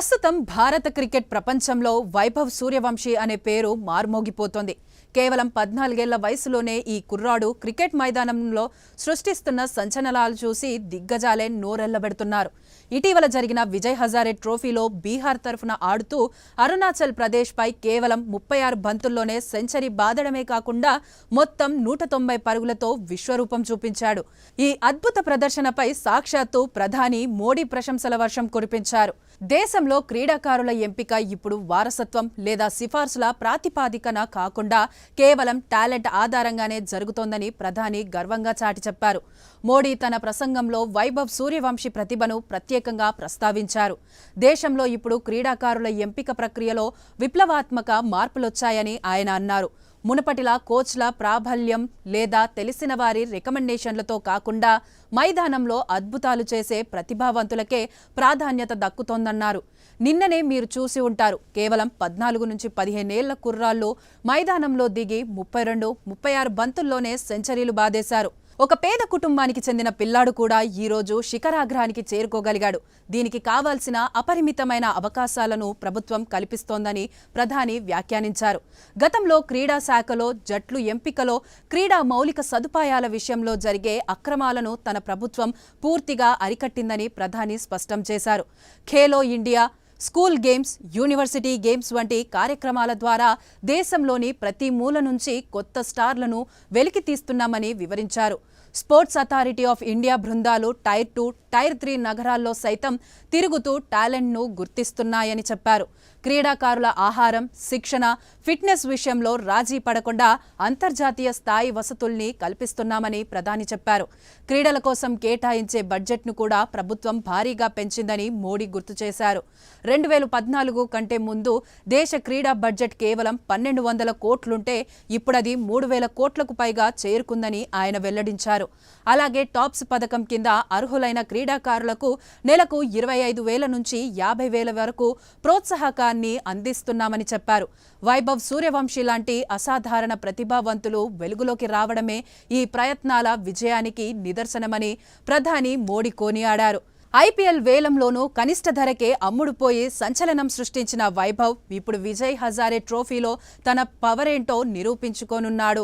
ప్రస్తుతం భారత క్రికెట్ ప్రపంచంలో వైభవ్ సూర్యవంశీ అనే పేరు మార్మోగిపోతోంది. కేవలం 14 ఏళ్ల వయసులోనే ఈ కుర్రాడు క్రికెట్ మైదానంలో సృష్టిస్తున్న సంచలనాలు చూసి దిగ్గజాలే నోరెళ్లబెడుతున్నారు. ఇటీవల జరిగిన విజయ్ హజారే ట్రోఫీలో బీహార్ తరఫున ఆడుతూ అరుణాచల్ ప్రదేశ్పై కేవలం 36 బంతుల్లోనే సెంచరీ బాదడమే కాకుండా మొత్తం 190 పరుగులతో విశ్వరూపం చూపించాడు. ఈ అద్భుత ప్రదర్శనపై సాక్షాత్తు ప్రధాని మోడీ ప్రశంసల వర్షం కురిపించారు. దేశంలో క్రీడాకారుల ఎంపిక ఇప్పుడు వారసత్వం లేదా సిఫార్సుల ప్రాతిపాదికన కాకుండా కేవలం టాలెంట్ ఆధారంగానే జరుగుతోందని ప్రధాని గర్వంగా చాటి చెప్పారు. మోడీ తన ప్రసంగంలో వైభవ్ సూర్యవంశీ ప్రతిభను ప్రత్యేకంగా ప్రస్తావించారు. దేశంలో ఇప్పుడు క్రీడాకారుల ఎంపిక ప్రక్రియలో విప్లవాత్మక మార్పులొచ్చాయని ఆయన అన్నారు. మునుపటిలా కోచ్ల ప్రాబల్యం లేదా తెలిసిన వారి రికమెండేషన్లతో కాకుండా మైదానంలో అద్భుతాలు చేసే ప్రతిభావంతులకే ప్రాధాన్యత దక్కుతోందన్నారు. నిన్ననే మీరు చూసి ఉంటారు, కేవలం 14 నుంచి 15 ఏళ్ల కుర్రాళ్ళు మైదానంలో దిగి 32, 36 బంతుల్లోనే సెంచరీలు బాదేశారు. ఒక పేద కుటుంబానికి చెందిన పిల్లాడు కూడా ఈరోజు శిఖరాగ్రానికి చేరుకోగలిగాడు. దీనికి కావాల్సిన అపరిమితమైన అవకాశాలను ప్రభుత్వం కల్పిస్తోందని ప్రధాని వ్యాఖ్యానించారు. గతంలో క్రీడా శాఖలో జట్లు ఎంపికలో క్రీడా మౌలిక సదుపాయాల విషయంలో జరిగే అక్రమాలను తన ప్రభుత్వం పూర్తిగా అరికట్టిందని ప్రధాని స్పష్టం చేశారు. Khelo India, school games, university games వంటి కార్యక్రమాల ద్వారా దేశంలోని ప్రతి మూల నుంచి కొత్త స్టార్లను వెలికి తీస్తున్నామని వివరించారు. స్పోర్ట్స్ అథారిటీ ఆఫ్ ఇండియా బృందాలు టైర్ 2, టైర్ 3 నగరాల్లో సైతం తిరుగుతూ టాలెంట్ను గుర్తిస్తున్నాయని చెప్పారు. క్రీడాకారుల ఆహారం, శిక్షణ, ఫిట్నెస్ విషయంలో రాజీ పడకుండా అంతర్జాతీయ స్థాయి వసతుల్ని కల్పిస్తున్నామని ప్రధాని చెప్పారు. క్రీడల కోసం కేటాయించే బడ్జెట్ను కూడా ప్రభుత్వం భారీగా పెంచిందని మోడీ గుర్తు చేశారు. 2014 కంటే ముందు దేశ క్రీడా బడ్జెట్ కేవలం 1200 కోట్లుంటే ఇప్పుడది 3000 కోట్లకు పైగా చేరుకుందని ఆయన వెల్లడించారు. అలాగే టాప్స్ పథకం కింద అర్హులైన క్రీడాకారులకు నెలకు 25,000 నుంచి 50,000 వరకు ప్రోత్సాహకాన్ని అందిస్తున్నామని చెప్పారు. వైభవ్ సూర్యవంశీ లాంటి అసాధారణ ప్రతిభావంతులు వెలుగులోకి రావడమే ఈ ప్రయత్నాల విజయానికి నిదర్శనమని ప్రధాని మోడీ కొనియాడారు. ఐపీఎల్ వేలంలోనూ కనిష్ట ధరకే అమ్ముడుపోయి సంచలనం సృష్టించిన వైభవ్ ఇప్పుడు విజయ్ హజారే ట్రోఫీలో తన పవరేంటో నిరూపించుకోనున్నాడు.